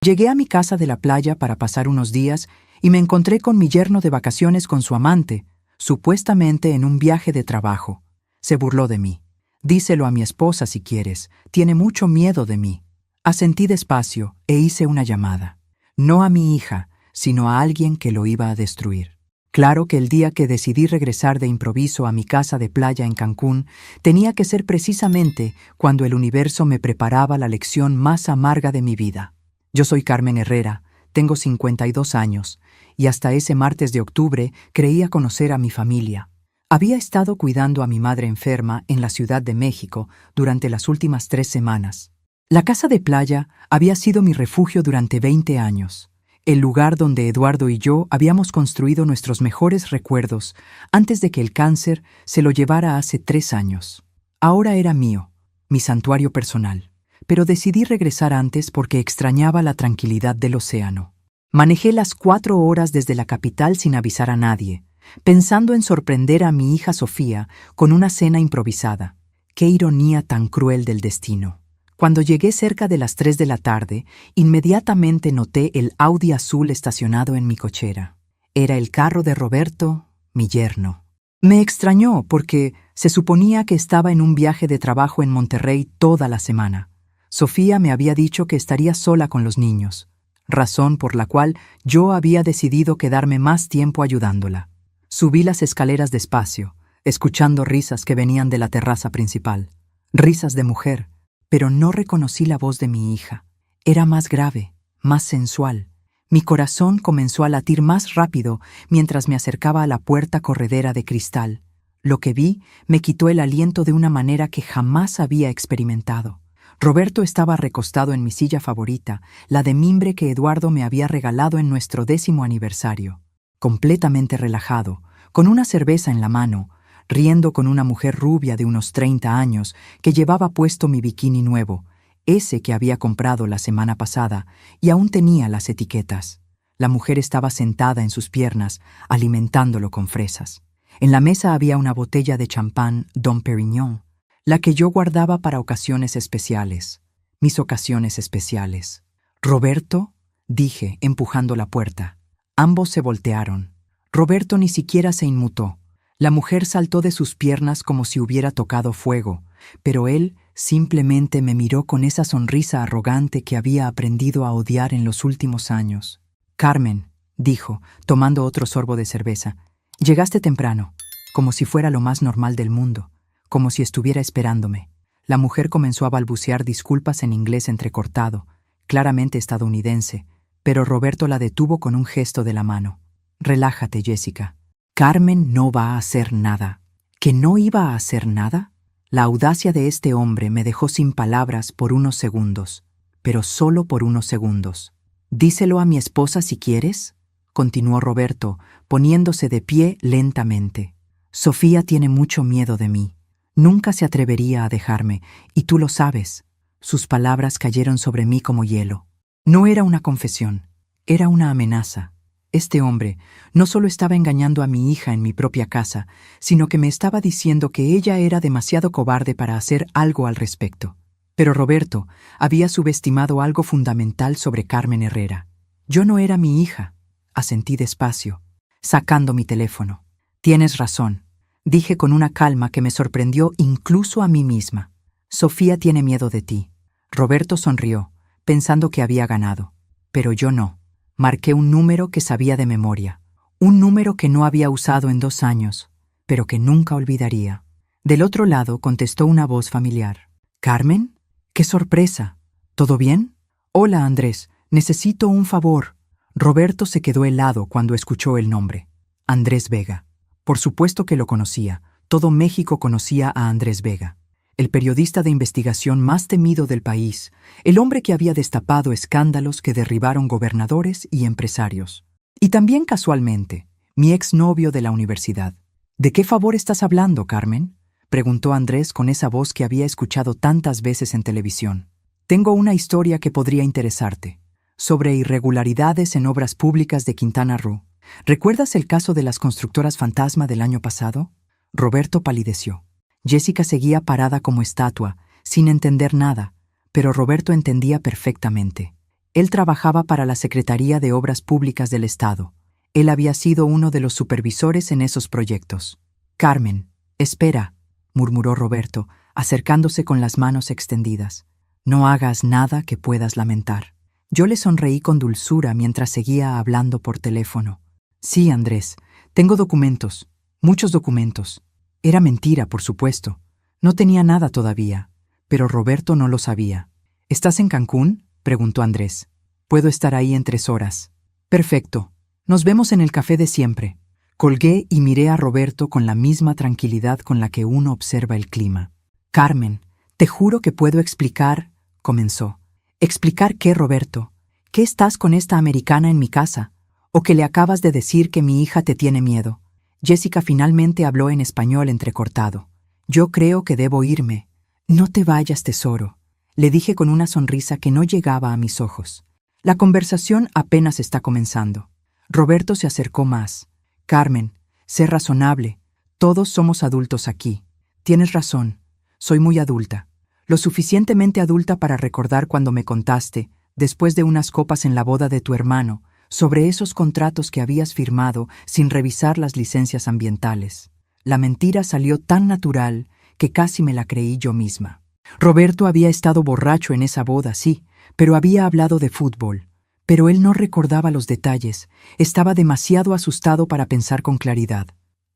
Llegué a mi casa de la playa para pasar unos días y me encontré con mi yerno de vacaciones con su amante, supuestamente en un viaje de trabajo. Se burló de mí. Díselo a mi esposa si quieres, tiene mucho miedo de mí. Asentí despacio e hice una llamada. No a mi hija, sino a alguien que lo iba a destruir. Claro que el día que decidí regresar de improviso a mi casa de playa en Cancún, tenía que ser precisamente cuando el universo me preparaba la lección más amarga de mi vida. Yo soy Carmen Herrera, tengo 52 años, y hasta ese martes de octubre creía conocer a mi familia. Había estado cuidando a mi madre enferma en la Ciudad de México durante las últimas 3 semanas. La casa de playa había sido mi refugio durante 20 años, el lugar donde Eduardo y yo habíamos construido nuestros mejores recuerdos antes de que el cáncer se lo llevara hace 3 años. Ahora era mío, mi santuario personal, pero decidí regresar antes porque extrañaba la tranquilidad del océano. Manejé las 4 horas desde la capital sin avisar a nadie, pensando en sorprender a mi hija Sofía con una cena improvisada. Qué ironía tan cruel del destino. Cuando llegué cerca de las 3 de la tarde, inmediatamente noté el Audi azul estacionado en mi cochera. Era el carro de Roberto, mi yerno. Me extrañó porque se suponía que estaba en un viaje de trabajo en Monterrey toda la semana. Sofía me había dicho que estaría sola con los niños, razón por la cual yo había decidido quedarme más tiempo ayudándola. Subí las escaleras despacio, escuchando risas que venían de la terraza principal. Risas de mujer, pero no reconocí la voz de mi hija. Era más grave, más sensual. Mi corazón comenzó a latir más rápido mientras me acercaba a la puerta corredera de cristal. Lo que vi me quitó el aliento de una manera que jamás había experimentado. Roberto estaba recostado en mi silla favorita, la de mimbre que Eduardo me había regalado en nuestro 10º aniversario. Completamente relajado, con una cerveza en la mano, riendo con una mujer rubia de unos 30 años que llevaba puesto mi bikini nuevo, ese que había comprado la semana pasada, y aún tenía las etiquetas. La mujer estaba sentada en sus piernas, alimentándolo con fresas. En la mesa había una botella de champán Dom Pérignon, la que yo guardaba para ocasiones especiales, mis ocasiones especiales. «Roberto», dije, empujando la puerta. Ambos se voltearon. Roberto ni siquiera se inmutó. La mujer saltó de sus piernas como si hubiera tocado fuego, pero él simplemente me miró con esa sonrisa arrogante que había aprendido a odiar en los últimos años. «Carmen», dijo, tomando otro sorbo de cerveza, «llegaste temprano», como si fuera lo más normal del mundo, como si estuviera esperándome. La mujer comenzó a balbucear disculpas en inglés entrecortado, claramente estadounidense, pero Roberto la detuvo con un gesto de la mano. «Relájate, Jessica. Carmen no va a hacer nada». ¿Que no iba a hacer nada? La audacia de este hombre me dejó sin palabras por unos segundos, pero solo por unos segundos. «Díselo a mi esposa si quieres», continuó Roberto, poniéndose de pie lentamente. «Sofía tiene mucho miedo de mí. Nunca se atrevería a dejarme, y tú lo sabes». Sus palabras cayeron sobre mí como hielo. No era una confesión, era una amenaza. Este hombre no solo estaba engañando a mi hija en mi propia casa, sino que me estaba diciendo que ella era demasiado cobarde para hacer algo al respecto. Pero Roberto había subestimado algo fundamental sobre Carmen Herrera. Yo no era mi hija, asentí despacio, sacando mi teléfono. «Tienes razón», dije con una calma que me sorprendió incluso a mí misma. «Sofía tiene miedo de ti». Roberto sonrió, pensando que había ganado. Pero yo no. Marqué un número que sabía de memoria, un número que no había usado en 2 años, pero que nunca olvidaría. Del otro lado contestó una voz familiar. «¿Carmen? ¡Qué sorpresa! ¿Todo bien?» «Hola, Andrés. Necesito un favor». Roberto se quedó helado cuando escuchó el nombre. Andrés Vega. Por supuesto que lo conocía. Todo México conocía a Andrés Vega. El periodista de investigación más temido del país, el hombre que había destapado escándalos que derribaron gobernadores y empresarios. Y también, casualmente, mi exnovio de la universidad. «¿De qué favor estás hablando, Carmen?», preguntó Andrés con esa voz que había escuchado tantas veces en televisión. «Tengo una historia que podría interesarte, sobre irregularidades en obras públicas de Quintana Roo. ¿Recuerdas el caso de las constructoras fantasma del año pasado?» Roberto palideció. Jessica seguía parada como estatua, sin entender nada, pero Roberto entendía perfectamente. Él trabajaba para la Secretaría de Obras Públicas del Estado. Él había sido uno de los supervisores en esos proyectos. Carmen, espera, murmuró Roberto, acercándose con las manos extendidas. No hagas nada que puedas lamentar. Yo le sonreí con dulzura mientras seguía hablando por teléfono. Sí, Andrés, tengo documentos, muchos documentos. Era mentira, por supuesto. No tenía nada todavía, pero Roberto no lo sabía. ¿Estás en Cancún?, preguntó Andrés. Puedo estar ahí en 3 horas. Perfecto. Nos vemos en el café de siempre. Colgué y miré a Roberto con la misma tranquilidad con la que uno observa el clima. Carmen, te juro que puedo explicar, comenzó. ¿Explicar qué, Roberto? ¿Qué estás con esta americana en mi casa? ¿O que le acabas de decir que mi hija te tiene miedo? Jessica finalmente habló en español entrecortado. Yo creo que debo irme. No te vayas, tesoro, le dije con una sonrisa que no llegaba a mis ojos. La conversación apenas está comenzando. Roberto se acercó más. Carmen, sé razonable. Todos somos adultos aquí. Tienes razón. Soy muy adulta. Lo suficientemente adulta para recordar cuando me contaste, después de unas copas en la boda de tu hermano, sobre esos contratos que habías firmado sin revisar las licencias ambientales. La mentira salió tan natural que casi me la creí yo misma. Roberto había estado borracho en esa boda, sí, pero había hablado de fútbol. Pero él no recordaba los detalles. Estaba demasiado asustado para pensar con claridad.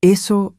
Eso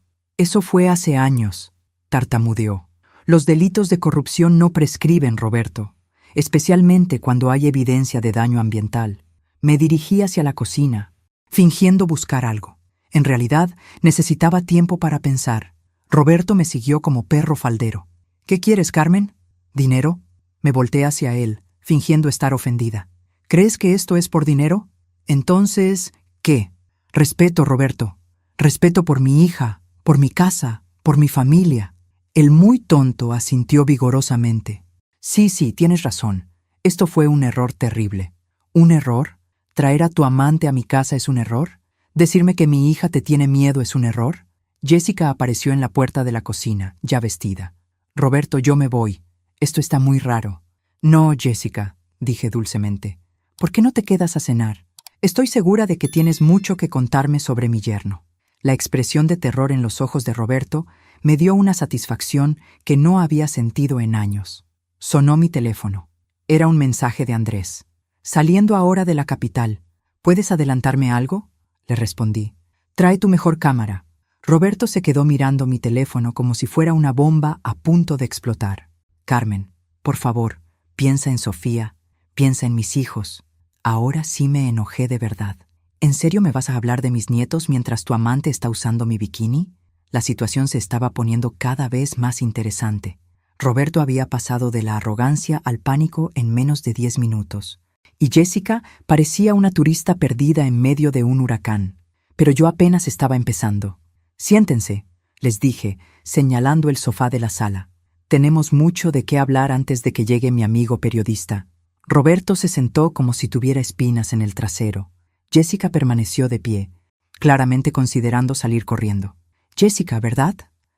fue hace años, tartamudeó. Los delitos de corrupción no prescriben, Roberto, especialmente cuando hay evidencia de daño ambiental. Me dirigí hacia la cocina, fingiendo buscar algo. En realidad, necesitaba tiempo para pensar. Roberto me siguió como perro faldero. ¿Qué quieres, Carmen? ¿Dinero? Me volteé hacia él, fingiendo estar ofendida. ¿Crees que esto es por dinero? Entonces, ¿qué? Respeto, Roberto. Respeto por mi hija, por mi casa, por mi familia. El muy tonto asintió vigorosamente. Sí, tienes razón. Esto fue un error terrible. ¿Un error? ¿Traer a tu amante a mi casa es un error? ¿Decirme que mi hija te tiene miedo es un error? Jessica apareció en la puerta de la cocina, ya vestida. Roberto, yo me voy. Esto está muy raro. No, Jessica, dije dulcemente. ¿Por qué no te quedas a cenar? Estoy segura de que tienes mucho que contarme sobre mi yerno. La expresión de terror en los ojos de Roberto me dio una satisfacción que no había sentido en años. Sonó mi teléfono. Era un mensaje de Andrés. Saliendo ahora de la capital. ¿Puedes adelantarme algo? Le respondí. Trae tu mejor cámara. Roberto se quedó mirando mi teléfono como si fuera una bomba a punto de explotar. Carmen, por favor, piensa en Sofía, piensa en mis hijos. Ahora sí me enojé de verdad. ¿En serio me vas a hablar de mis nietos mientras tu amante está usando mi bikini? La situación se estaba poniendo cada vez más interesante. Roberto había pasado de la arrogancia al pánico en menos de 10 minutos. Y Jessica parecía una turista perdida en medio de un huracán. Pero yo apenas estaba empezando. Siéntense, les dije, señalando el sofá de la sala. Tenemos mucho de qué hablar antes de que llegue mi amigo periodista. Roberto se sentó como si tuviera espinas en el trasero. Jessica permaneció de pie, claramente considerando salir corriendo. Jessica, ¿verdad?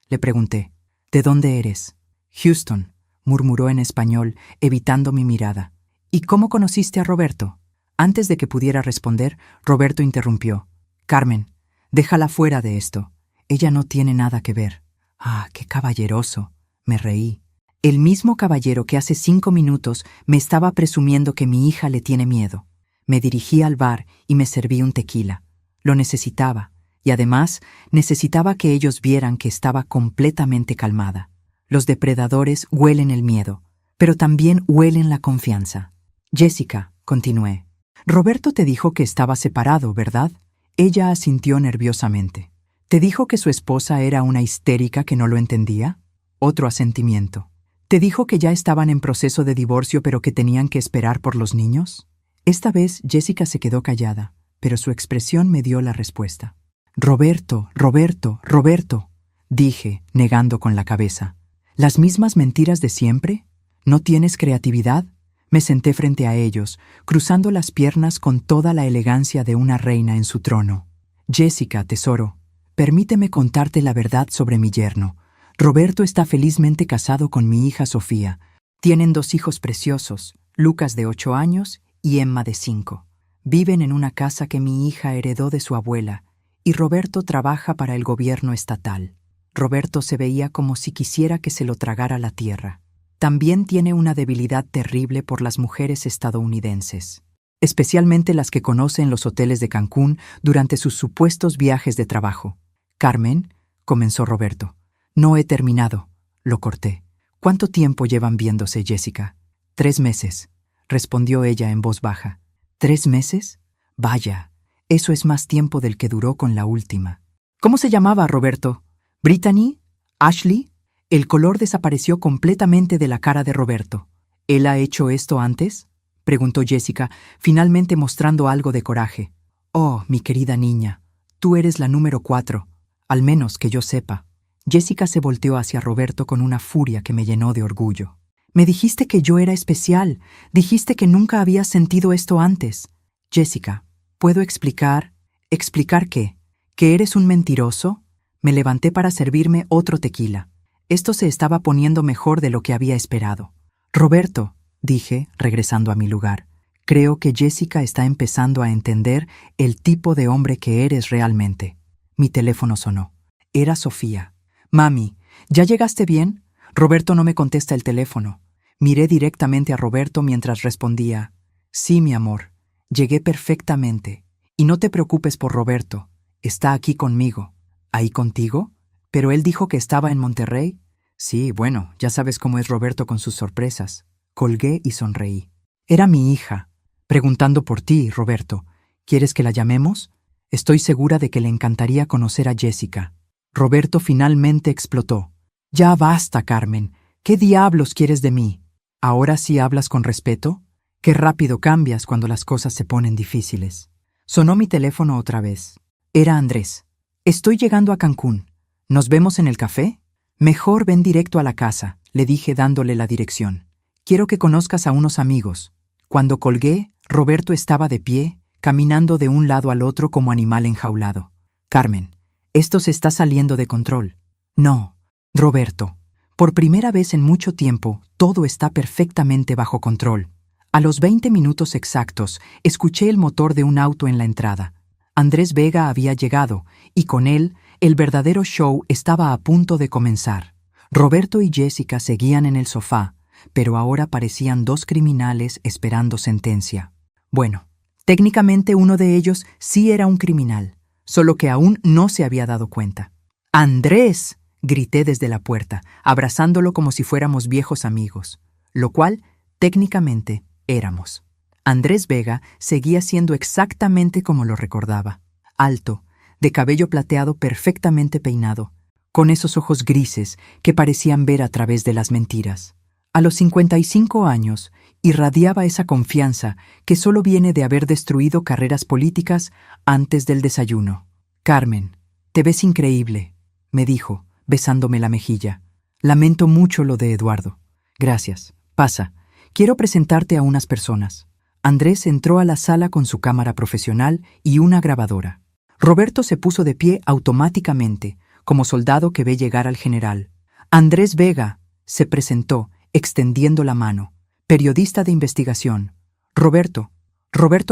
Le pregunté. ¿De dónde eres? Houston, murmuró en español, evitando mi mirada. ¿Y cómo conociste a Roberto? Antes de que pudiera responder, Roberto interrumpió. Carmen, déjala fuera de esto. Ella no tiene nada que ver. Ah, qué caballeroso. Me reí. El mismo caballero que hace 5 minutos me estaba presumiendo que mi hija le tiene miedo. Me dirigí al bar y me serví un tequila. Lo necesitaba, y además necesitaba que ellos vieran que estaba completamente calmada. Los depredadores huelen el miedo, pero también huelen la confianza. Jessica, continué. Roberto te dijo que estaba separado, ¿verdad? Ella asintió nerviosamente. ¿Te dijo que su esposa era una histérica que no lo entendía? Otro asentimiento. ¿Te dijo que ya estaban en proceso de divorcio pero que tenían que esperar por los niños? Esta vez Jessica se quedó callada, pero su expresión me dio la respuesta. Roberto, Roberto, Roberto, dije, negando con la cabeza. ¿Las mismas mentiras de siempre? ¿No tienes creatividad? Me senté frente a ellos, cruzando las piernas con toda la elegancia de una reina en su trono. Jessica, tesoro, permíteme contarte la verdad sobre mi yerno. Roberto está felizmente casado con mi hija Sofía. Tienen 2 hijos preciosos, Lucas de 8 años y Emma de 5. Viven en una casa que mi hija heredó de su abuela, y Roberto trabaja para el gobierno estatal. Roberto se veía como si quisiera que se lo tragara la tierra. También tiene una debilidad terrible por las mujeres estadounidenses, especialmente las que conoce en los hoteles de Cancún durante sus supuestos viajes de trabajo. Carmen, comenzó Roberto. No he terminado, lo corté. ¿Cuánto tiempo llevan viéndose, Jessica? 3 meses, respondió ella en voz baja. ¿3 meses? Vaya, eso es más tiempo del que duró con la última. ¿Cómo se llamaba, Roberto? ¿Brittany? ¿Ashley? El color desapareció completamente de la cara de Roberto. ¿Él ha hecho esto antes?, preguntó Jessica, finalmente mostrando algo de coraje. Oh, mi querida niña, tú eres la número 4, al menos que yo sepa. Jessica se volteó hacia Roberto con una furia que me llenó de orgullo. Me dijiste que yo era especial, dijiste que nunca habías sentido esto antes. Jessica, ¿puedo explicar? ¿Explicar qué? ¿Que eres un mentiroso? Me levanté para servirme otro tequila. Esto se estaba poniendo mejor de lo que había esperado. Roberto, dije, regresando a mi lugar, creo que Jessica está empezando a entender el tipo de hombre que eres realmente. Mi teléfono sonó. Era Sofía. Mami, ¿ya llegaste bien? Roberto no me contesta el teléfono. Miré directamente a Roberto mientras respondía. Sí, mi amor, llegué perfectamente. Y no te preocupes por Roberto. Está aquí conmigo. ¿Ahí contigo? ¿Pero él dijo que estaba en Monterrey? Sí, bueno, ya sabes cómo es Roberto con sus sorpresas. Colgué y sonreí. Era mi hija. Preguntando por ti, Roberto. ¿Quieres que la llamemos? Estoy segura de que le encantaría conocer a Jessica. Roberto finalmente explotó. Ya basta, Carmen. ¿Qué diablos quieres de mí? ¿Ahora sí hablas con respeto? Qué rápido cambias cuando las cosas se ponen difíciles. Sonó mi teléfono otra vez. Era Andrés. Estoy llegando a Cancún. ¿Nos vemos en el café? Mejor ven directo a la casa, le dije dándole la dirección. Quiero que conozcas a unos amigos. Cuando colgué, Roberto estaba de pie, caminando de un lado al otro como animal enjaulado. Carmen, esto se está saliendo de control. No, Roberto. Por primera vez en mucho tiempo, todo está perfectamente bajo control. A los 20 minutos exactos, escuché el motor de un auto en la entrada. Andrés Vega había llegado, y con él, el verdadero show estaba a punto de comenzar. Roberto y Jessica seguían en el sofá, pero ahora parecían 2 criminales esperando sentencia. Bueno, técnicamente uno de ellos sí era un criminal, solo que aún no se había dado cuenta. ¡Andrés!, grité desde la puerta, abrazándolo como si fuéramos viejos amigos, lo cual, técnicamente, éramos. Andrés Vega seguía siendo exactamente como lo recordaba. Alto, de cabello plateado perfectamente peinado, con esos ojos grises que parecían ver a través de las mentiras. A los 55 años, irradiaba esa confianza que solo viene de haber destruido carreras políticas antes del desayuno. Carmen, te ves increíble, me dijo, besándome la mejilla. Lamento mucho lo de Eduardo. Gracias. Pasa. Quiero presentarte a unas personas. Andrés entró a la sala con su cámara profesional y una grabadora. Roberto se puso de pie automáticamente, como soldado que ve llegar al general. Andrés Vega se presentó, extendiendo la mano. Periodista de investigación. Roberto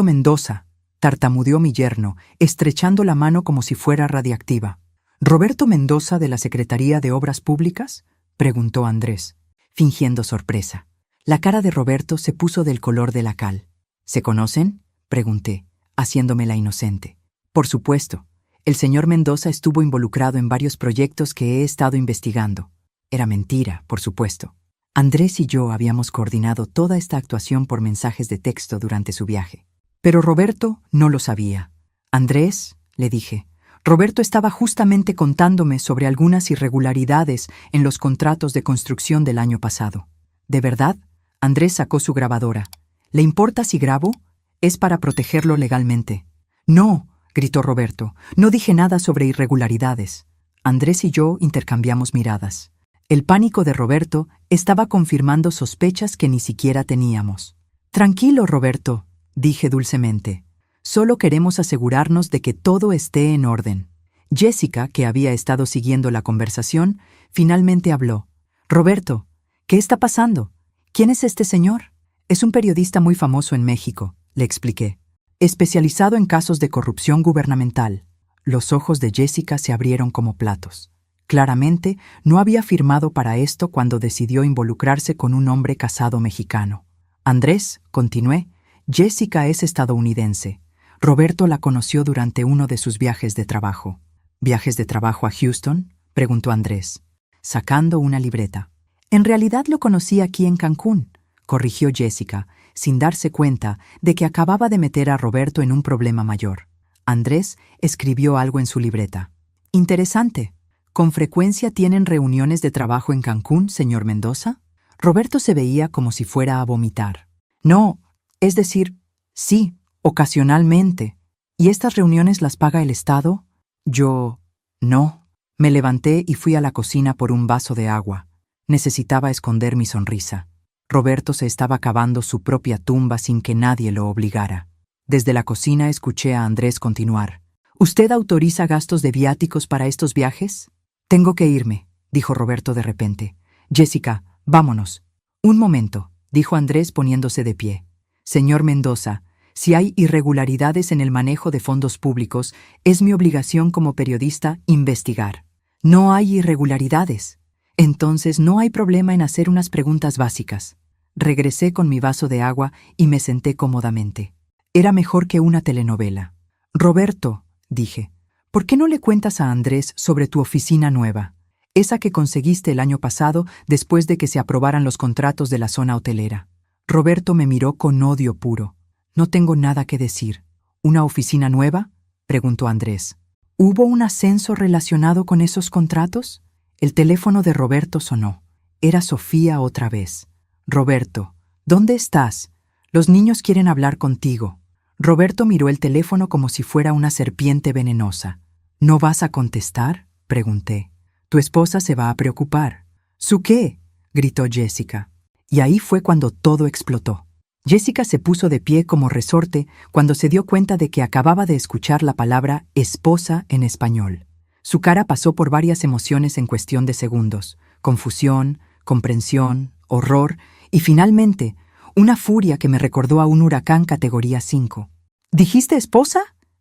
Mendoza, tartamudeó mi yerno, estrechando la mano como si fuera radiactiva. ¿Roberto Mendoza de la Secretaría de Obras Públicas?, preguntó Andrés, fingiendo sorpresa. La cara de Roberto se puso del color de la cal. ¿Se conocen?, pregunté, haciéndome la inocente. Por supuesto. El señor Mendoza estuvo involucrado en varios proyectos que he estado investigando. Era mentira, por supuesto. Andrés y yo habíamos coordinado toda esta actuación por mensajes de texto durante su viaje. Pero Roberto no lo sabía. Andrés, le dije, Roberto estaba justamente contándome sobre algunas irregularidades en los contratos de construcción del año pasado. ¿De verdad? Andrés sacó su grabadora. ¿Le importa si grabo? Es para protegerlo legalmente. No, gritó Roberto, no dije nada sobre irregularidades. Andrés y yo intercambiamos miradas. El pánico de Roberto estaba confirmando sospechas que ni siquiera teníamos. Tranquilo, Roberto, dije dulcemente. Solo queremos asegurarnos de que todo esté en orden. Jessica, que había estado siguiendo la conversación, finalmente habló. Roberto, ¿qué está pasando? ¿Quién es este señor? Es un periodista muy famoso en México, le expliqué. Especializado en casos de corrupción gubernamental. Los ojos de Jessica se abrieron como platos. Claramente, no había firmado para esto cuando decidió involucrarse con un hombre casado mexicano. Andrés, continué, Jessica es estadounidense. Roberto la conoció durante uno de sus viajes de trabajo. ¿Viajes de trabajo a Houston?, preguntó Andrés, sacando una libreta. En realidad lo conocí aquí en Cancún, corrigió Jessica, sin darse cuenta de que acababa de meter a Roberto en un problema mayor. Andrés escribió algo en su libreta. Interesante. ¿Con frecuencia tienen reuniones de trabajo en Cancún, señor Mendoza? Roberto se veía como si fuera a vomitar. No, es decir, sí, ocasionalmente. ¿Y estas reuniones las paga el Estado? Yo... no. Me levanté y fui a la cocina por un vaso de agua. Necesitaba esconder mi sonrisa. Roberto se estaba cavando su propia tumba sin que nadie lo obligara. Desde la cocina escuché a Andrés continuar. ¿Usted autoriza gastos de viáticos para estos viajes? Tengo que irme, dijo Roberto de repente. Jessica, vámonos. Un momento, dijo Andrés poniéndose de pie. Señor Mendoza, si hay irregularidades en el manejo de fondos públicos, es mi obligación como periodista investigar. No hay irregularidades. Entonces no hay problema en hacer unas preguntas básicas. Regresé con mi vaso de agua y me senté cómodamente. Era mejor que una telenovela. Roberto, dije, ¿por qué no le cuentas a Andrés sobre tu oficina nueva? Esa que conseguiste el año pasado después de que se aprobaran los contratos de la zona hotelera. Roberto me miró con odio puro. No tengo nada que decir. ¿Una oficina nueva?, preguntó Andrés. ¿Hubo un ascenso relacionado con esos contratos? El teléfono de Roberto sonó. Era Sofía otra vez. Roberto, ¿dónde estás? Los niños quieren hablar contigo. Roberto miró el teléfono como si fuera una serpiente venenosa. ¿No vas a contestar?, pregunté. Tu esposa se va a preocupar. ¿Su qué?, gritó Jessica. Y ahí fue cuando todo explotó. Jessica se puso de pie como resorte cuando se dio cuenta de que acababa de escuchar la palabra esposa en español. Su cara pasó por varias emociones en cuestión de segundos: confusión, comprensión, horror y finalmente una furia que me recordó a un huracán categoría 5. ¿Dijiste esposa?,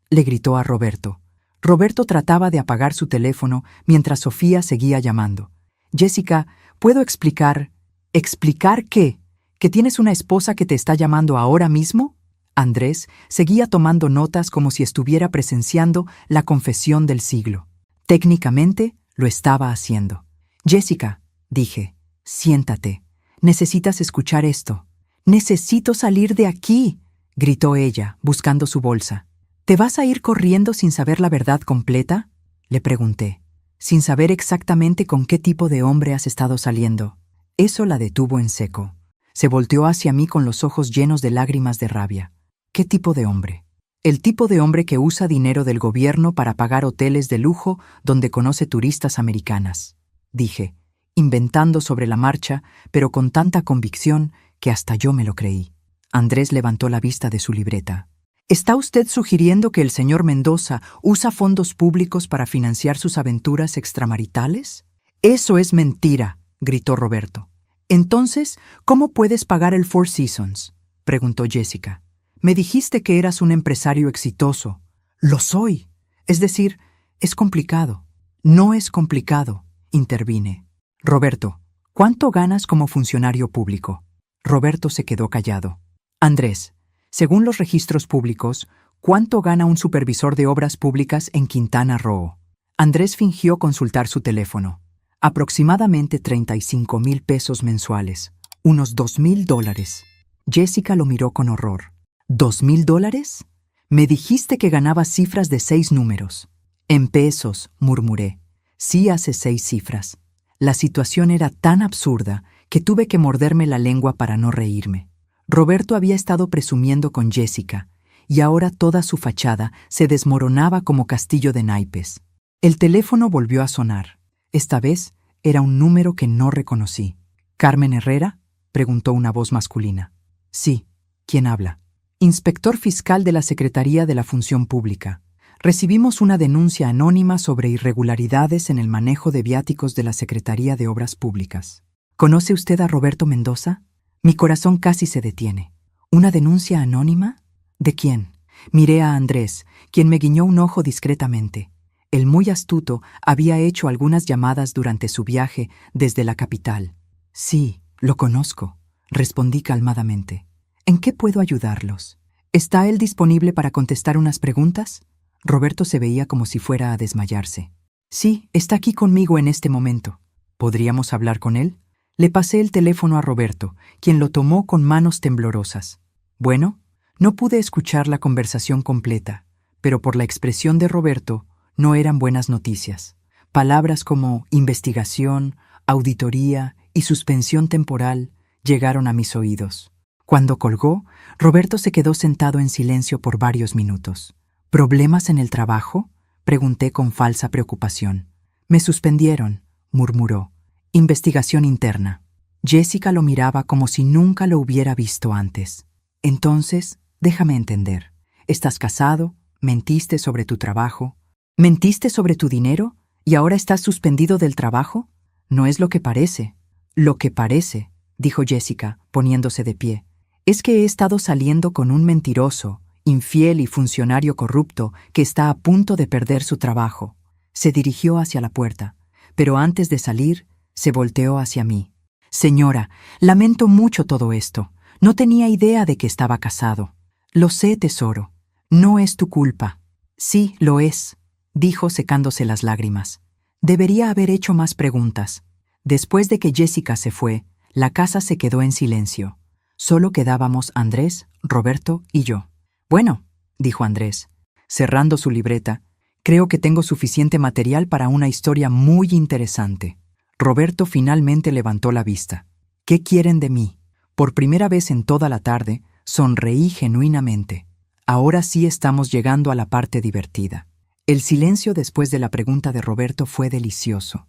le gritó a Roberto. Roberto trataba de apagar su teléfono mientras Sofía seguía llamando. Jessica, ¿puedo explicar? ¿Explicar qué? ¿Que tienes una esposa que te está llamando ahora mismo? Andrés seguía tomando notas como si estuviera presenciando la confesión del siglo. Técnicamente, lo estaba haciendo. Jessica, dije, siéntate. Necesitas escuchar esto. Necesito salir de aquí, gritó ella, buscando su bolsa. ¿Te vas a ir corriendo sin saber la verdad completa?, le pregunté. Sin saber exactamente con qué tipo de hombre has estado saliendo. Eso la detuvo en seco. Se volteó hacia mí con los ojos llenos de lágrimas de rabia. ¿Qué tipo de hombre? El tipo de hombre que usa dinero del gobierno para pagar hoteles de lujo donde conoce turistas americanas, dije, inventando sobre la marcha, pero con tanta convicción que hasta yo me lo creí. Andrés levantó la vista de su libreta. ¿Está usted sugiriendo que el señor Mendoza usa fondos públicos para financiar sus aventuras extramaritales? Eso es mentira, gritó Roberto. Entonces, ¿cómo puedes pagar el Four Seasons?, preguntó Jessica. Me dijiste que eras un empresario exitoso. Lo soy. Es decir, es complicado. No es complicado, intervine. Roberto, ¿cuánto ganas como funcionario público? Roberto se quedó callado. Andrés, según los registros públicos, ¿cuánto gana un supervisor de obras públicas en Quintana Roo? Andrés fingió consultar su teléfono. Aproximadamente 35,000 pesos mensuales, unos $2,000. Jessica lo miró con horror. ¿$2,000? Me dijiste que ganabas cifras de 6 números. En pesos, murmuré. Sí hace 6 cifras. La situación era tan absurda que tuve que morderme la lengua para no reírme. Roberto había estado presumiendo con Jessica, y ahora toda su fachada se desmoronaba como castillo de naipes. El teléfono volvió a sonar. Esta vez era un número que no reconocí. ¿Carmen Herrera?, preguntó una voz masculina. Sí. ¿Quién habla? Inspector fiscal de la Secretaría de la Función Pública. Recibimos una denuncia anónima sobre irregularidades en el manejo de viáticos de la Secretaría de Obras Públicas. ¿Conoce usted a Roberto Mendoza? Mi corazón casi se detiene. ¿Una denuncia anónima? ¿De quién? Miré a Andrés, quien me guiñó un ojo discretamente. El muy astuto había hecho algunas llamadas durante su viaje desde la capital. Sí, lo conozco, respondí calmadamente. ¿En qué puedo ayudarlos? ¿Está él disponible para contestar unas preguntas? Roberto se veía como si fuera a desmayarse. Sí, está aquí conmigo en este momento. ¿Podríamos hablar con él? Le pasé el teléfono a Roberto, quien lo tomó con manos temblorosas. Bueno, no pude escuchar la conversación completa, pero por la expresión de Roberto no eran buenas noticias. Palabras como investigación, auditoría y suspensión temporal llegaron a mis oídos. Cuando colgó, Roberto se quedó sentado en silencio por varios minutos. ¿Problemas en el trabajo?, pregunté con falsa preocupación. Me suspendieron, murmuró. Investigación interna. Jessica lo miraba como si nunca lo hubiera visto antes. Entonces, déjame entender. ¿Estás casado? ¿Mentiste sobre tu trabajo? ¿Mentiste sobre tu dinero? ¿Y ahora estás suspendido del trabajo? No es lo que parece. Lo que parece, dijo Jessica, poniéndose de pie, es que he estado saliendo con un mentiroso, infiel y funcionario corrupto que está a punto de perder su trabajo. Se dirigió hacia la puerta, pero antes de salir, se volteó hacia mí. Señora, lamento mucho todo esto. No tenía idea de que estaba casado. Lo sé, tesoro. No es tu culpa. Sí, lo es, dijo secándose las lágrimas. Debería haber hecho más preguntas. Después de que Jessica se fue, la casa se quedó en silencio. Solo quedábamos Andrés, Roberto y yo. Bueno, dijo Andrés, cerrando su libreta, creo que tengo suficiente material para una historia muy interesante. Roberto finalmente levantó la vista. ¿Qué quieren de mí? Por primera vez en toda la tarde, sonreí genuinamente. Ahora sí estamos llegando a la parte divertida. El silencio después de la pregunta de Roberto fue delicioso.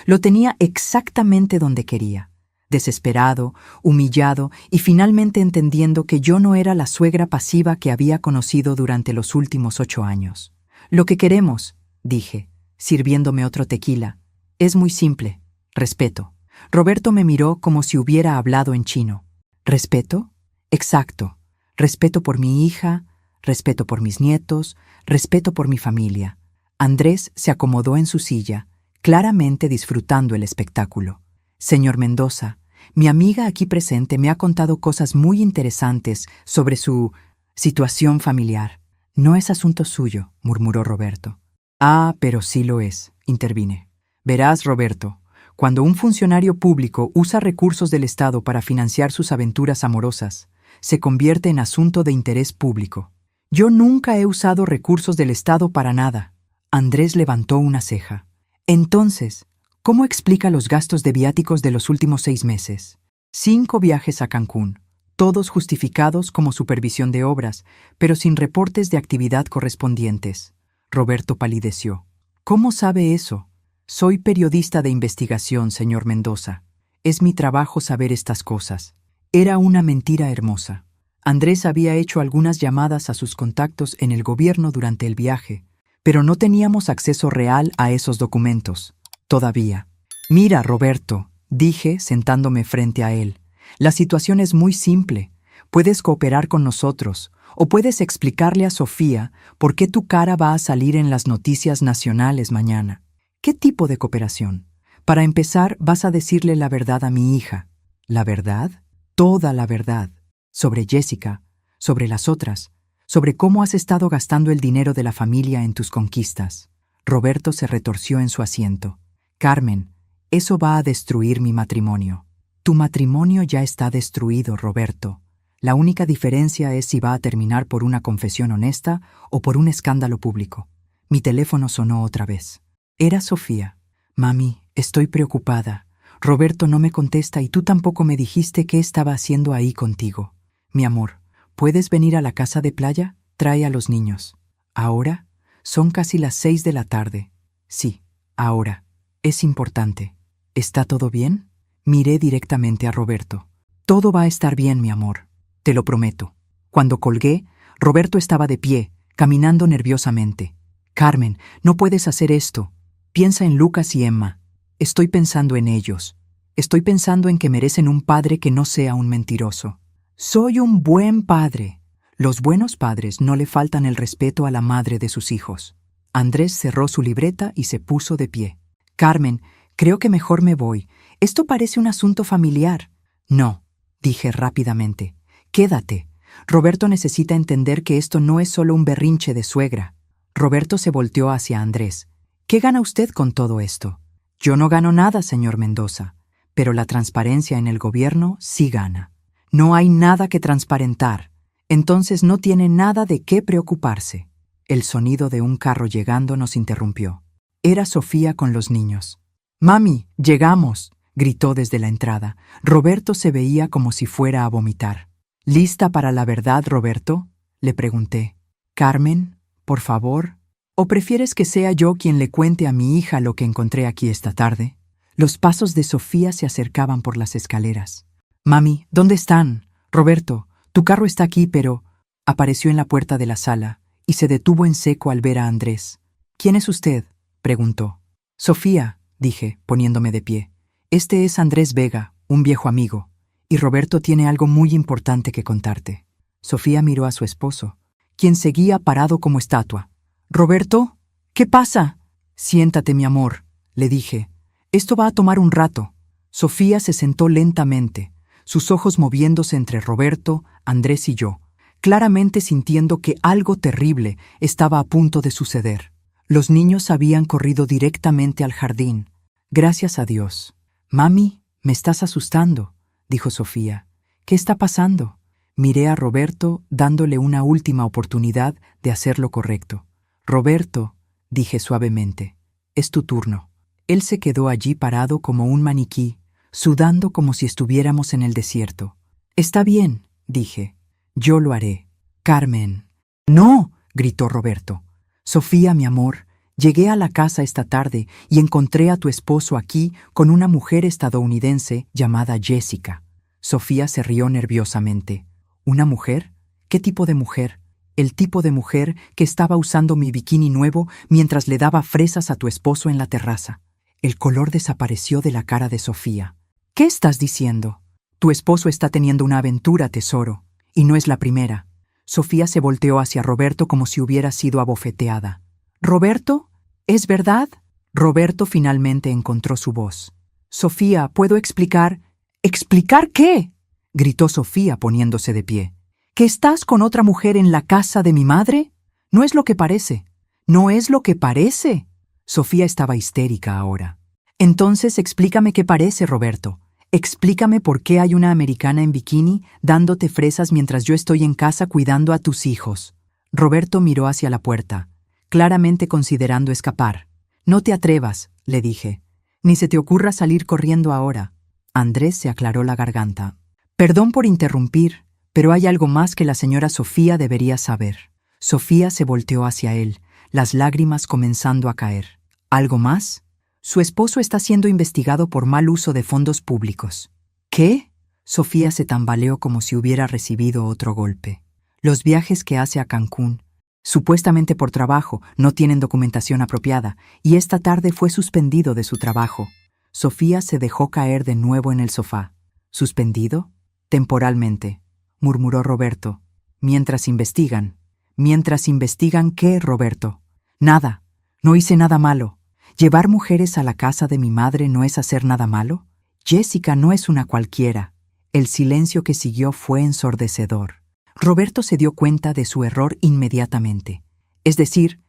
Lo tenía exactamente donde quería. Desesperado, humillado y finalmente entendiendo que yo no era la suegra pasiva que había conocido durante los últimos 8 años. Lo que queremos, dije, sirviéndome otro tequila, es muy simple. Respeto. Roberto me miró como si hubiera hablado en chino. ¿Respeto? Exacto. Respeto por mi hija, respeto por mis nietos, respeto por mi familia. Andrés se acomodó en su silla, claramente disfrutando el espectáculo. Señor Mendoza, mi amiga aquí presente me ha contado cosas muy interesantes sobre su situación familiar. No es asunto suyo, murmuró Roberto. Ah, pero sí lo es, intervine. Verás, Roberto, cuando un funcionario público usa recursos del Estado para financiar sus aventuras amorosas, se convierte en asunto de interés público. Yo nunca he usado recursos del Estado para nada. Andrés levantó una ceja. Entonces, ¿cómo explica los gastos de viáticos de los últimos 6 meses? 5 viajes a Cancún, todos justificados como supervisión de obras, pero sin reportes de actividad correspondientes. Roberto palideció. ¿Cómo sabe eso? Soy periodista de investigación, señor Mendoza. Es mi trabajo saber estas cosas. Era una mentira hermosa. Andrés había hecho algunas llamadas a sus contactos en el gobierno durante el viaje, pero no teníamos acceso real a esos documentos. Todavía. Mira, Roberto, dije sentándome frente a él. La situación es muy simple. Puedes cooperar con nosotros, o puedes explicarle a Sofía por qué tu cara va a salir en las noticias nacionales mañana. ¿Qué tipo de cooperación? Para empezar, vas a decirle la verdad a mi hija. ¿La verdad? Toda la verdad. Sobre Jessica, sobre las otras, sobre cómo has estado gastando el dinero de la familia en tus conquistas. Roberto se retorció en su asiento. Carmen, eso va a destruir mi matrimonio. Tu matrimonio ya está destruido, Roberto. La única diferencia es si va a terminar por una confesión honesta o por un escándalo público. Mi teléfono sonó otra vez. Era Sofía. Mami, estoy preocupada. Roberto no me contesta y tú tampoco me dijiste qué estaba haciendo ahí contigo. Mi amor, ¿puedes venir a la casa de playa? Trae a los niños. ¿Ahora? Son casi las 6 de la tarde. Sí, ahora. Es importante. ¿Está todo bien? Miré directamente a Roberto. Todo va a estar bien, mi amor. Te lo prometo. Cuando colgué, Roberto estaba de pie, caminando nerviosamente. Carmen, no puedes hacer esto. Piensa en Lucas y Emma. Estoy pensando en ellos. Estoy pensando en que merecen un padre que no sea un mentiroso. Soy un buen padre. Los buenos padres no le faltan el respeto a la madre de sus hijos. Andrés cerró su libreta y se puso de pie. Carmen, creo que mejor me voy. Esto parece un asunto familiar. No, dije rápidamente. Quédate. Roberto necesita entender que esto no es solo un berrinche de suegra. Roberto se volteó hacia Andrés. ¿Qué gana usted con todo esto? Yo no gano nada, señor Mendoza, pero la transparencia en el gobierno sí gana. No hay nada que transparentar, entonces no tiene nada de qué preocuparse. El sonido de un carro llegando nos interrumpió. Era Sofía con los niños. «Mami, llegamos», gritó desde la entrada. Roberto se veía como si fuera a vomitar. «¿Lista para la verdad, Roberto?», le pregunté. «Carmen, por favor, ¿o prefieres que sea yo quien le cuente a mi hija lo que encontré aquí esta tarde?» Los pasos de Sofía se acercaban por las escaleras. «Mami, ¿dónde están? Roberto, tu carro está aquí, pero...» Apareció en la puerta de la sala y se detuvo en seco al ver a Andrés. «¿Quién es usted?», preguntó. «Sofía», dije, poniéndome de pie. «Este es Andrés Vega, un viejo amigo, y Roberto tiene algo muy importante que contarte». Sofía miró a su esposo, quien seguía parado como estatua. «Roberto, ¿qué pasa?» «Siéntate, mi amor», le dije. «Esto va a tomar un rato». Sofía se sentó lentamente, sus ojos moviéndose entre Roberto, Andrés y yo, claramente sintiendo que algo terrible estaba a punto de suceder. Los niños habían corrido directamente al jardín. «Gracias a Dios». «Mami, me estás asustando», dijo Sofía. «¿Qué está pasando?» Miré a Roberto dándole una última oportunidad de hacer lo correcto. «Roberto», dije suavemente, «es tu turno». Él se quedó allí parado como un maniquí, sudando como si estuviéramos en el desierto. «Está bien», dije. «Yo lo haré». «Carmen». «No», gritó Roberto. «Sofía, mi amor, llegué a la casa esta tarde y encontré a tu esposo aquí con una mujer estadounidense llamada Jessica». Sofía se rió nerviosamente. «¿Una mujer? ¿Qué tipo de mujer?» «El tipo de mujer que estaba usando mi bikini nuevo mientras le daba fresas a tu esposo en la terraza». El color desapareció de la cara de Sofía. «¿Qué estás diciendo?» «Tu esposo está teniendo una aventura, tesoro, y no es la primera». Sofía se volteó hacia Roberto como si hubiera sido abofeteada. «¿Roberto? ¿Es verdad?» Roberto finalmente encontró su voz. «Sofía, ¿puedo explicar?» «¿Explicar qué?», gritó Sofía poniéndose de pie. «¿Que estás con otra mujer en la casa de mi madre? No es lo que parece. ¿No es lo que parece?» Sofía estaba histérica ahora. «Entonces explícame qué parece, Roberto. Explícame por qué hay una americana en bikini dándote fresas mientras yo estoy en casa cuidando a tus hijos». Roberto miró hacia la puerta, claramente considerando escapar. «No te atrevas», le dije. «Ni se te ocurra salir corriendo ahora». Andrés se aclaró la garganta. «Perdón por interrumpir, pero hay algo más que la señora Sofía debería saber». Sofía se volteó hacia él, las lágrimas comenzando a caer. «¿Algo más?» «Su esposo está siendo investigado por mal uso de fondos públicos». «¿Qué?» Sofía se tambaleó como si hubiera recibido otro golpe. «Los viajes que hace a Cancún, supuestamente por trabajo, no tienen documentación apropiada, y esta tarde fue suspendido de su trabajo». Sofía se dejó caer de nuevo en el sofá. «¿Suspendido?» «Temporalmente», murmuró Roberto. «Mientras investigan». «¿Mientras investigan qué, Roberto?» «Nada. No hice nada malo. ¿Llevar mujeres a la casa de mi madre no es hacer nada malo? Jessica no es una cualquiera». El silencio que siguió fue ensordecedor. Roberto se dio cuenta de su error inmediatamente. ¿Es decir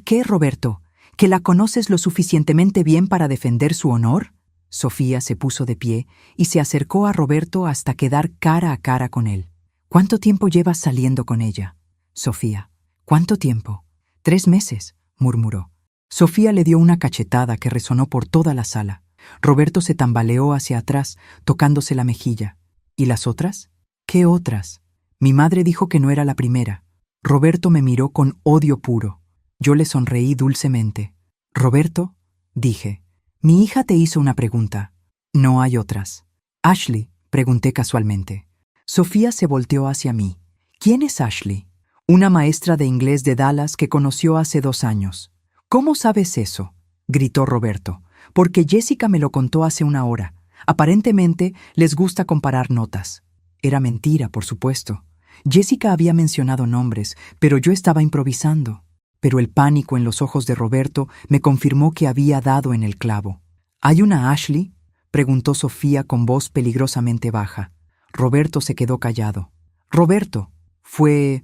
qué, Roberto? ¿Que la conoces lo suficientemente bien para defender su honor?» Sofía se puso de pie y se acercó a Roberto hasta quedar cara a cara con él. «¿Cuánto tiempo llevas saliendo con ella?» «Sofía, ¿cuánto tiempo?» 3 meses», murmuró. Sofía le dio una cachetada que resonó por toda la sala. Roberto se tambaleó hacia atrás, tocándose la mejilla. «¿Y las otras?» «¿Qué otras?» «Mi madre dijo que no era la primera». Roberto me miró con odio puro. Yo le sonreí dulcemente. «Roberto», dije, «mi hija te hizo una pregunta. No hay otras». «Ashley», pregunté casualmente. Sofía se volteó hacia mí. «¿Quién es Ashley?» «Una maestra de inglés de Dallas que conoció hace 2 años». «¿Cómo sabes eso?», gritó Roberto. «Porque Jessica me lo contó hace 1 hora. Aparentemente les gusta comparar notas». Era mentira, por supuesto. Jessica había mencionado nombres, pero yo estaba improvisando. Pero el pánico en los ojos de Roberto me confirmó que había dado en el clavo. ¿Hay una Ashley?, preguntó Sofía con voz peligrosamente baja. Roberto se quedó callado. Roberto, fue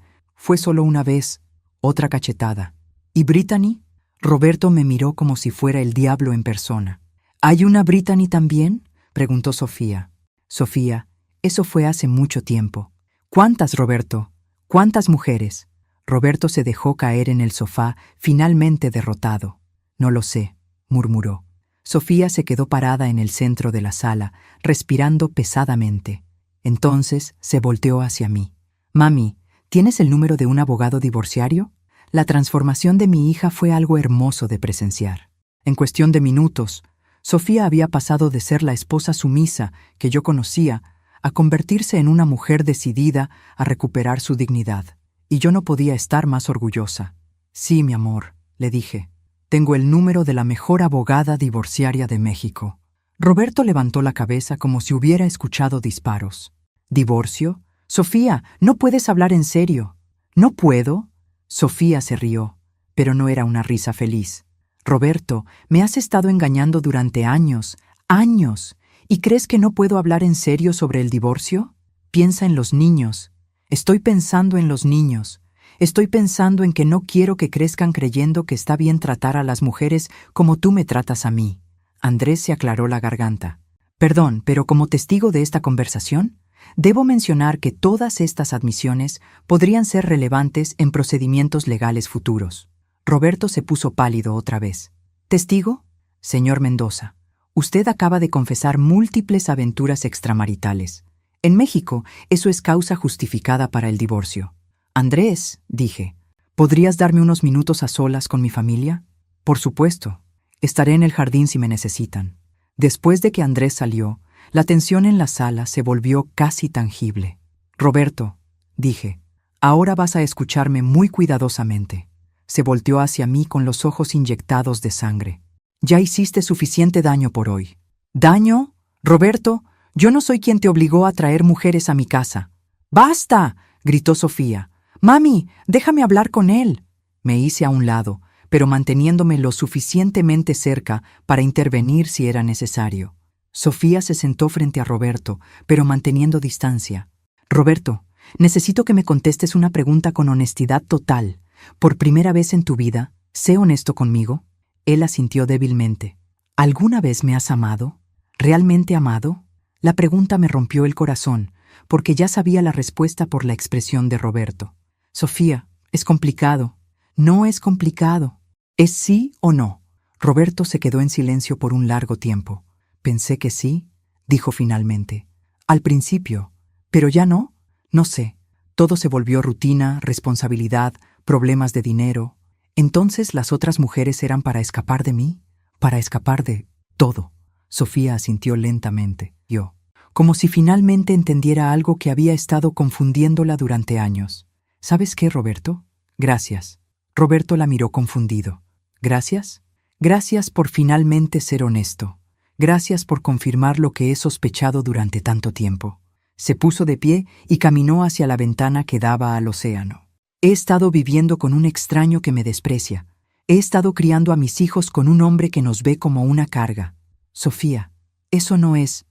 solo una vez, otra cachetada. ¿Y Brittany? Roberto me miró como si fuera el diablo en persona. ¿Hay una Brittany también?, preguntó Sofía. Sofía, eso fue hace mucho tiempo. ¿Cuántas, Roberto? ¿Cuántas mujeres? Roberto se dejó caer en el sofá, finalmente derrotado. No lo sé, murmuró. Sofía se quedó parada en el centro de la sala, respirando pesadamente. Entonces se volteó hacia mí. Mami, ¿tienes el número de un abogado divorciario? La transformación de mi hija fue algo hermoso de presenciar. En cuestión de minutos, Sofía había pasado de ser la esposa sumisa que yo conocía a convertirse en una mujer decidida a recuperar su dignidad. Y yo no podía estar más orgullosa. Sí, mi amor, le dije. Tengo el número de la mejor abogada divorciaria de México. Roberto levantó la cabeza como si hubiera escuchado disparos. ¿Divorcio? Sofía, no puedes hablar en serio. ¿No puedo? Sofía se rió, pero no era una risa feliz. Roberto, me has estado engañando durante años, años. ¿Y crees que no puedo hablar en serio sobre el divorcio? Piensa en los niños. Estoy pensando en los niños. Estoy pensando en que no quiero que crezcan creyendo que está bien tratar a las mujeres como tú me tratas a mí. Andrés se aclaró la garganta. Perdón, pero como testigo de esta conversación, debo mencionar que todas estas admisiones podrían ser relevantes en procedimientos legales futuros. Roberto se puso pálido otra vez. ¿Testigo? Señor Mendoza, usted acaba de confesar múltiples aventuras extramaritales. En México, eso es causa justificada para el divorcio. Andrés, dije, ¿podrías darme unos minutos a solas con mi familia? Por supuesto. Estaré en el jardín si me necesitan. Después de que Andrés salió, la tensión en la sala se volvió casi tangible. Roberto, dije, ahora vas a escucharme muy cuidadosamente. Se volteó hacia mí con los ojos inyectados de sangre. Ya hiciste suficiente daño por hoy. ¿Daño? Roberto, yo no soy quien te obligó a traer mujeres a mi casa. ¡Basta!, gritó Sofía. Mami, déjame hablar con él. Me hice a un lado, pero manteniéndome lo suficientemente cerca para intervenir si era necesario. Sofía se sentó frente a Roberto, pero manteniendo distancia. Roberto, necesito que me contestes una pregunta con honestidad total. Por primera vez en tu vida, sé honesto conmigo. Él asintió débilmente. ¿Alguna vez me has amado? ¿Realmente amado? La pregunta me rompió el corazón, porque ya sabía la respuesta por la expresión de Roberto. Sofía, es complicado. No es complicado. ¿Es sí o no? Roberto se quedó en silencio por un largo tiempo. Pensé que sí, dijo finalmente. Al principio. ¿Pero ya no? No sé. Todo se volvió rutina, responsabilidad, problemas de dinero. ¿Entonces las otras mujeres eran para escapar de mí? Para escapar de todo. Sofía asintió lentamente. Yo, como si finalmente entendiera algo que había estado confundiéndola durante años. ¿Sabes qué, Roberto? Gracias. Roberto la miró confundido. ¿Gracias? Gracias por finalmente ser honesto. Gracias por confirmar lo que he sospechado durante tanto tiempo. Se puso de pie y caminó hacia la ventana que daba al océano. He estado viviendo con un extraño que me desprecia. He estado criando a mis hijos con un hombre que nos ve como una carga. Sofía, ¿eso no es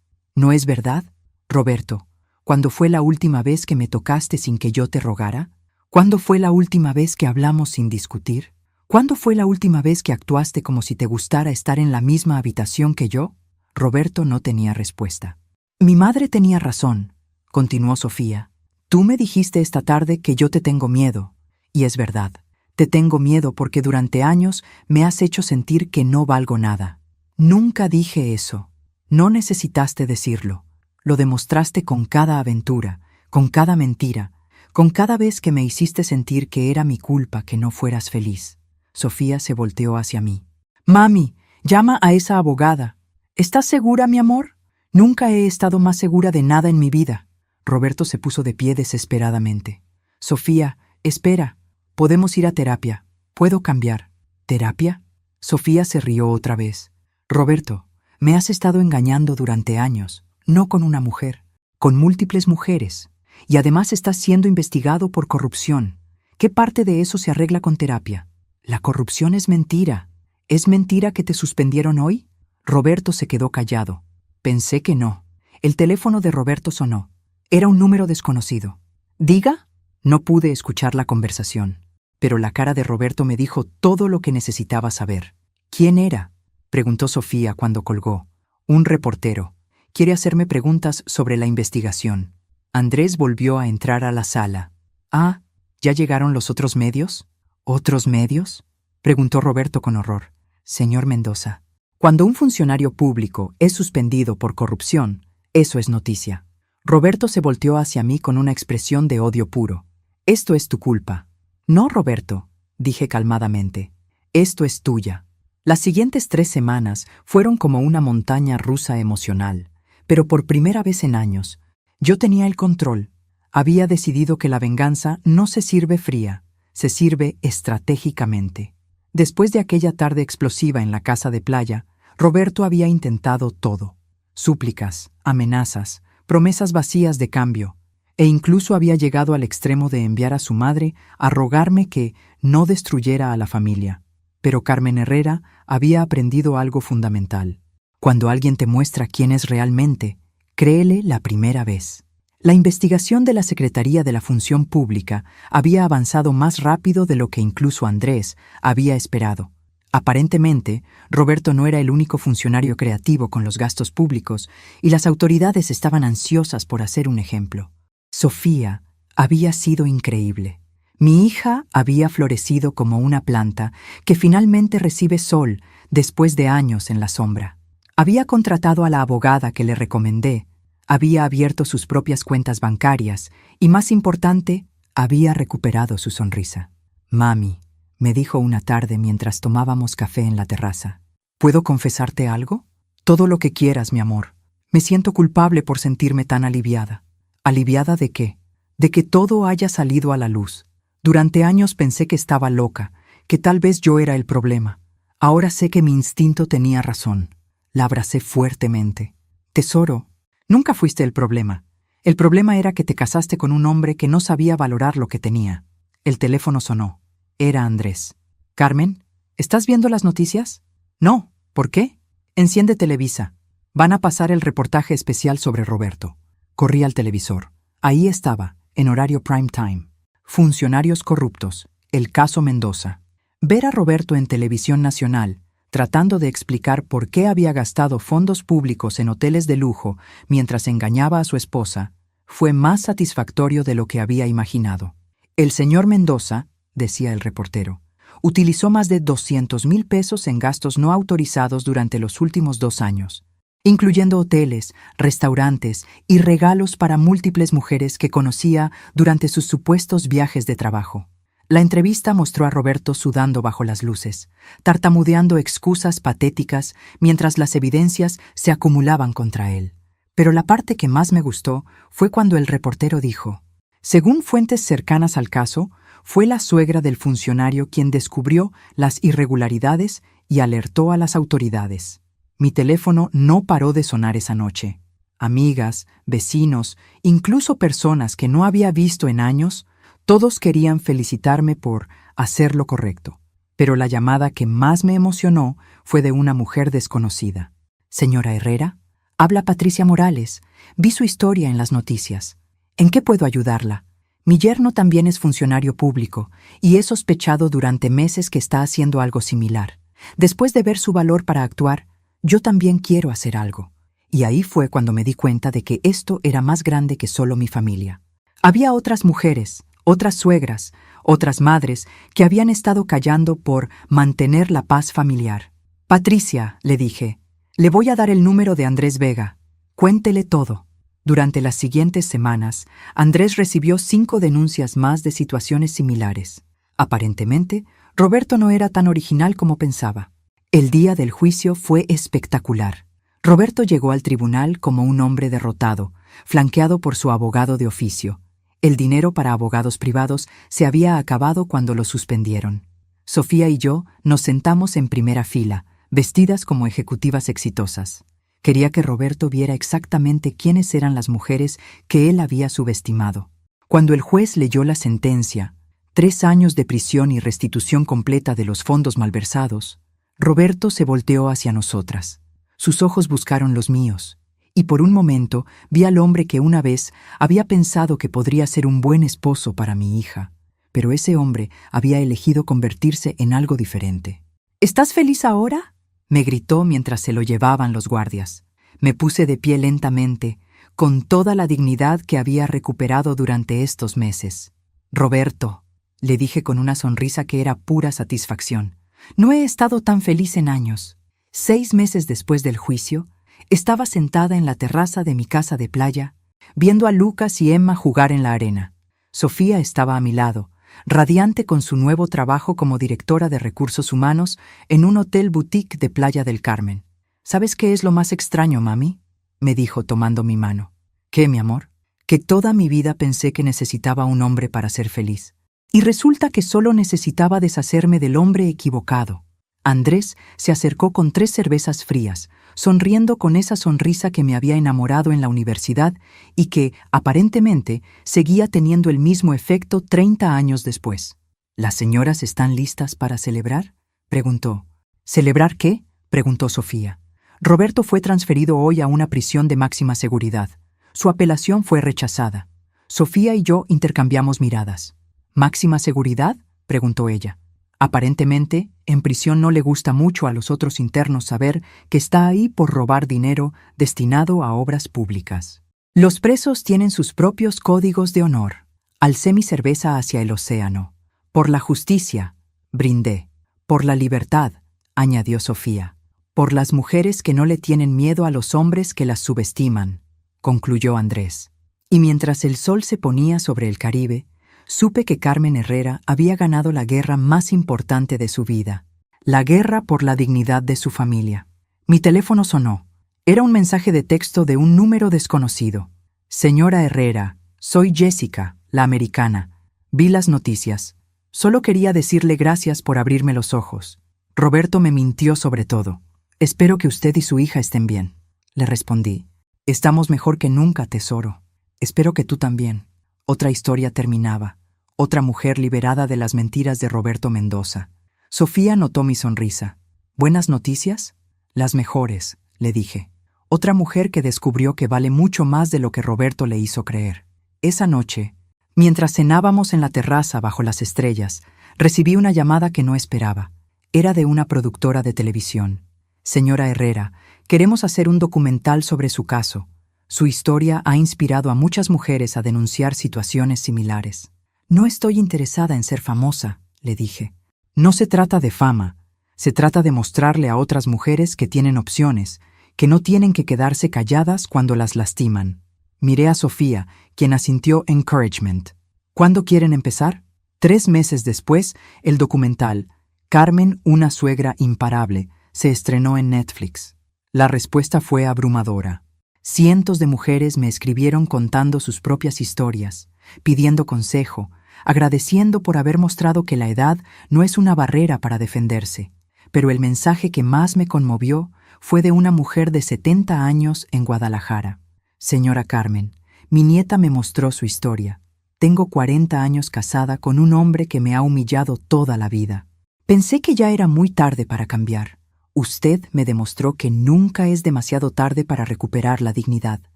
verdad? Roberto, ¿cuándo fue la última vez que me tocaste sin que yo te rogara? ¿Cuándo fue la última vez que hablamos sin discutir? ¿Cuándo fue la última vez que actuaste como si te gustara estar en la misma habitación que yo? Roberto no tenía respuesta. Mi madre tenía razón, continuó Sofía. Tú me dijiste esta tarde que yo te tengo miedo, y es verdad. Te tengo miedo porque durante años me has hecho sentir que no valgo nada. Nunca dije eso. No necesitaste decirlo. Lo demostraste con cada aventura, con cada mentira, con cada vez que me hiciste sentir que era mi culpa que no fueras feliz. Sofía se volteó hacia mí. Mami, llama a esa abogada. ¿Estás segura, mi amor? Nunca he estado más segura de nada en mi vida. Roberto se puso de pie desesperadamente. Sofía, espera. Podemos ir a terapia. Puedo cambiar. ¿Terapia? Sofía se rió otra vez. Roberto, me has estado engañando durante años, no con una mujer, con múltiples mujeres. Y además estás siendo investigado por corrupción. ¿Qué parte de eso se arregla con terapia? La corrupción es mentira. ¿Es mentira que te suspendieron hoy? Roberto se quedó callado. Pensé que no. El teléfono de Roberto sonó. Era un número desconocido. ¿Diga? No pude escuchar la conversación, pero la cara de Roberto me dijo todo lo que necesitaba saber. ¿Quién era?, preguntó Sofía cuando colgó. Un reportero. Quiere hacerme preguntas sobre la investigación. Andrés volvió a entrar a la sala. Ah, ¿ya llegaron los otros medios? ¿Otros medios?, preguntó Roberto con horror. Señor Mendoza, cuando un funcionario público es suspendido por corrupción, eso es noticia. Roberto se volteó hacia mí con una expresión de odio puro. Esto es tu culpa. No, Roberto, dije calmadamente. Esto es tuya. Las siguientes 3 semanas fueron como una montaña rusa emocional, pero por primera vez en años, yo tenía el control. Había decidido que la venganza no se sirve fría, se sirve estratégicamente. Después de aquella tarde explosiva en la casa de playa, Roberto había intentado todo. Súplicas, amenazas, promesas vacías de cambio, e incluso había llegado al extremo de enviar a su madre a rogarme que no destruyera a la familia. Pero Carmen Herrera había aprendido algo fundamental. Cuando alguien te muestra quién es realmente, créele la primera vez. La investigación de la Secretaría de la Función Pública había avanzado más rápido de lo que incluso Andrés había esperado. Aparentemente, Roberto no era el único funcionario creativo con los gastos públicos y las autoridades estaban ansiosas por hacer un ejemplo. Sofía había sido increíble. Mi hija había florecido como una planta que finalmente recibe sol después de años en la sombra. Había contratado a la abogada que le recomendé, había abierto sus propias cuentas bancarias y, más importante, había recuperado su sonrisa. Mami, me dijo una tarde mientras tomábamos café en la terraza. ¿Puedo confesarte algo? Todo lo que quieras, mi amor. Me siento culpable por sentirme tan aliviada. ¿Aliviada de qué? De que todo haya salido a la luz. Durante años pensé que estaba loca, que tal vez yo era el problema. Ahora sé que mi instinto tenía razón. La abracé fuertemente. Tesoro, nunca fuiste el problema. El problema era que te casaste con un hombre que no sabía valorar lo que tenía. El teléfono sonó. Era Andrés. Carmen, ¿estás viendo las noticias? No. ¿Por qué? Enciende Televisa. Van a pasar el reportaje especial sobre Roberto. Corrí al televisor. Ahí estaba, en horario prime time. Funcionarios corruptos. El caso Mendoza. Ver a Roberto en televisión nacional, tratando de explicar por qué había gastado fondos públicos en hoteles de lujo mientras engañaba a su esposa, fue más satisfactorio de lo que había imaginado. El señor Mendoza, decía el reportero, utilizó más de 200,000 pesos en gastos no autorizados durante los últimos 2 años, incluyendo hoteles, restaurantes y regalos para múltiples mujeres que conocía durante sus supuestos viajes de trabajo. La entrevista mostró a Roberto sudando bajo las luces, tartamudeando excusas patéticas mientras las evidencias se acumulaban contra él. Pero la parte que más me gustó fue cuando el reportero dijo: según fuentes cercanas al caso, fue la suegra del funcionario quien descubrió las irregularidades y alertó a las autoridades. Mi teléfono no paró de sonar esa noche. Amigas, vecinos, incluso personas que no había visto en años, todos querían felicitarme por hacer lo correcto. Pero la llamada que más me emocionó fue de una mujer desconocida. Señora Herrera, habla Patricia Morales. Vi su historia en las noticias. ¿En qué puedo ayudarla? Mi yerno también es funcionario público y he sospechado durante meses que está haciendo algo similar. Después de ver su valor para actuar, yo también quiero hacer algo. Y ahí fue cuando me di cuenta de que esto era más grande que solo mi familia. Había otras mujeres, otras suegras, otras madres que habían estado callando por mantener la paz familiar. Patricia, le dije, le voy a dar el número de Andrés Vega. Cuéntele todo. Durante las siguientes semanas, Andrés recibió 5 denuncias más de situaciones similares. Aparentemente, Roberto no era tan original como pensaba. El día del juicio fue espectacular. Roberto llegó al tribunal como un hombre derrotado, flanqueado por su abogado de oficio. El dinero para abogados privados se había acabado cuando lo suspendieron. Sofía y yo nos sentamos en primera fila, vestidas como ejecutivas exitosas. Quería que Roberto viera exactamente quiénes eran las mujeres que él había subestimado. Cuando el juez leyó la sentencia, 3 años de prisión y restitución completa de los fondos malversados, Roberto se volteó hacia nosotras. Sus ojos buscaron los míos, y por un momento vi al hombre que una vez había pensado que podría ser un buen esposo para mi hija, pero ese hombre había elegido convertirse en algo diferente. ¿Estás feliz ahora?, me gritó mientras se lo llevaban los guardias. Me puse de pie lentamente, con toda la dignidad que había recuperado durante estos meses. Roberto, le dije con una sonrisa que era pura satisfacción, no he estado tan feliz en años. 6 meses después del juicio, estaba sentada en la terraza de mi casa de playa, viendo a Lucas y Emma jugar en la arena. Sofía estaba a mi lado, radiante con su nuevo trabajo como directora de recursos humanos en un hotel boutique de Playa del Carmen. ¿Sabes qué es lo más extraño, mami?, me dijo tomando mi mano. ¿Qué, mi amor? Que toda mi vida pensé que necesitaba un hombre para ser feliz. Y resulta que solo necesitaba deshacerme del hombre equivocado. Andrés se acercó con 3 cervezas frías, sonriendo con esa sonrisa que me había enamorado en la universidad y que, aparentemente, seguía teniendo el mismo efecto 30 años después. ¿Las señoras están listas para celebrar?, preguntó. ¿Celebrar qué?, preguntó Sofía. Roberto fue transferido hoy a una prisión de máxima seguridad. Su apelación fue rechazada. Sofía y yo intercambiamos miradas. ¿Máxima seguridad?, preguntó ella. Aparentemente, en prisión no le gusta mucho a los otros internos saber que está ahí por robar dinero destinado a obras públicas. Los presos tienen sus propios códigos de honor. Alcé mi cerveza hacia el océano. Por la justicia, brindé. Por la libertad, añadió Sofía. Por las mujeres que no le tienen miedo a los hombres que las subestiman, concluyó Andrés. Y mientras el sol se ponía sobre el Caribe, supe que Carmen Herrera había ganado la guerra más importante de su vida, la guerra por la dignidad de su familia. Mi teléfono sonó. Era un mensaje de texto de un número desconocido. Señora Herrera, soy Jessica, la americana. Vi las noticias. Solo quería decirle gracias por abrirme los ojos. Roberto me mintió sobre todo. Espero que usted y su hija estén bien, le respondí. Estamos mejor que nunca, tesoro. Espero que tú también. Otra historia terminaba. Otra mujer liberada de las mentiras de Roberto Mendoza. Sofía notó mi sonrisa. ¿Buenas noticias? Las mejores, le dije. Otra mujer que descubrió que vale mucho más de lo que Roberto le hizo creer. Esa noche, mientras cenábamos en la terraza bajo las estrellas, recibí una llamada que no esperaba. Era de una productora de televisión. Señora Herrera, queremos hacer un documental sobre su caso. Su historia ha inspirado a muchas mujeres a denunciar situaciones similares. No estoy interesada en ser famosa, le dije. No se trata de fama. Se trata de mostrarle a otras mujeres que tienen opciones, que no tienen que quedarse calladas cuando las lastiman. Miré a Sofía, quien asintió encouragement. ¿Cuándo quieren empezar? 3 meses después, el documental Carmen, una suegra imparable, se estrenó en Netflix. La respuesta fue abrumadora. Cientos de mujeres me escribieron contando sus propias historias, pidiendo consejo, agradeciendo por haber mostrado que la edad no es una barrera para defenderse. Pero el mensaje que más me conmovió fue de una mujer de 70 años en Guadalajara. Señora Carmen, mi nieta me mostró su historia. Tengo 40 años casada con un hombre que me ha humillado toda la vida. Pensé que ya era muy tarde para cambiar. Usted me demostró que nunca es demasiado tarde para recuperar la dignidad.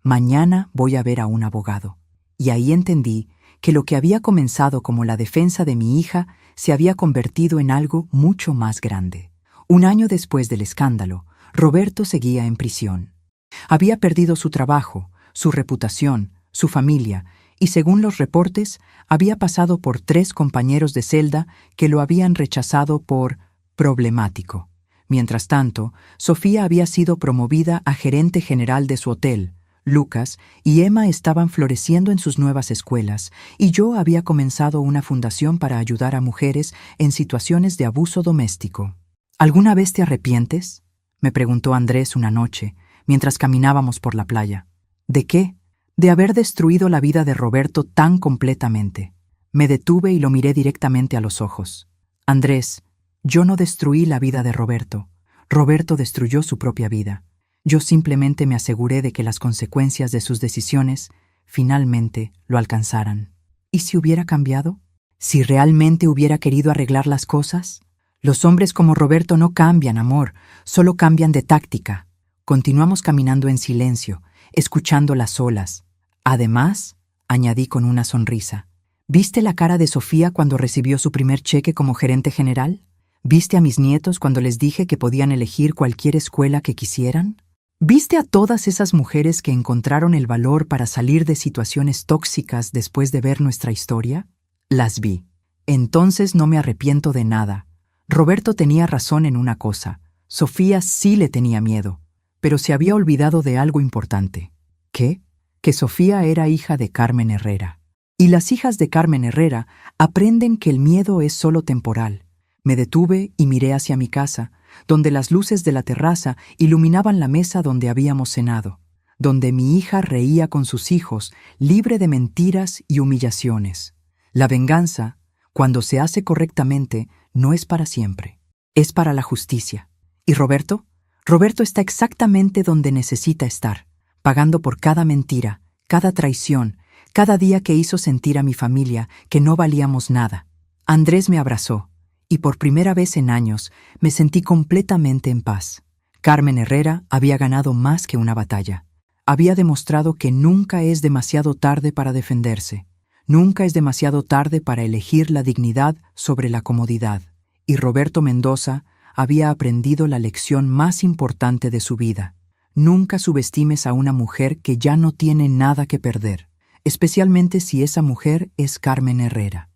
Mañana voy a ver a un abogado. Y ahí entendí que lo que había comenzado como la defensa de mi hija se había convertido en algo mucho más grande. 1 año después del escándalo, Roberto seguía en prisión. Había perdido su trabajo, su reputación, su familia, y según los reportes, había pasado por 3 compañeros de celda que lo habían rechazado por problemático. Mientras tanto, Sofía había sido promovida a gerente general de su hotel. Lucas y Emma estaban floreciendo en sus nuevas escuelas, y yo había comenzado una fundación para ayudar a mujeres en situaciones de abuso doméstico. ¿Alguna vez te arrepientes?, me preguntó Andrés una noche, mientras caminábamos por la playa. ¿De qué? De haber destruido la vida de Roberto tan completamente. Me detuve y lo miré directamente a los ojos. Andrés, yo no destruí la vida de Roberto. Roberto destruyó su propia vida. Yo simplemente me aseguré de que las consecuencias de sus decisiones finalmente lo alcanzaran. ¿Y si hubiera cambiado? ¿Si realmente hubiera querido arreglar las cosas? Los hombres como Roberto no cambian, amor, solo cambian de táctica. Continuamos caminando en silencio, escuchando las olas. Además, añadí con una sonrisa, ¿viste la cara de Sofía cuando recibió su primer cheque como gerente general? ¿Viste a mis nietos cuando les dije que podían elegir cualquier escuela que quisieran? ¿Viste a todas esas mujeres que encontraron el valor para salir de situaciones tóxicas después de ver nuestra historia? Las vi. Entonces no me arrepiento de nada. Roberto tenía razón en una cosa. Sofía sí le tenía miedo, pero se había olvidado de algo importante. ¿Qué? Que Sofía era hija de Carmen Herrera. Y las hijas de Carmen Herrera aprenden que el miedo es solo temporal. Me detuve y miré hacia mi casa, donde las luces de la terraza iluminaban la mesa donde habíamos cenado, donde mi hija reía con sus hijos, libre de mentiras y humillaciones. La venganza, cuando se hace correctamente, no es para siempre, es para la justicia. ¿Y Roberto? Roberto está exactamente donde necesita estar, pagando por cada mentira, cada traición, cada día que hizo sentir a mi familia que no valíamos nada. Andrés me abrazó, y por primera vez en años me sentí completamente en paz. Carmen Herrera había ganado más que una batalla. Había demostrado que nunca es demasiado tarde para defenderse. Nunca es demasiado tarde para elegir la dignidad sobre la comodidad. Y Roberto Mendoza había aprendido la lección más importante de su vida. Nunca subestimes a una mujer que ya no tiene nada que perder, especialmente si esa mujer es Carmen Herrera.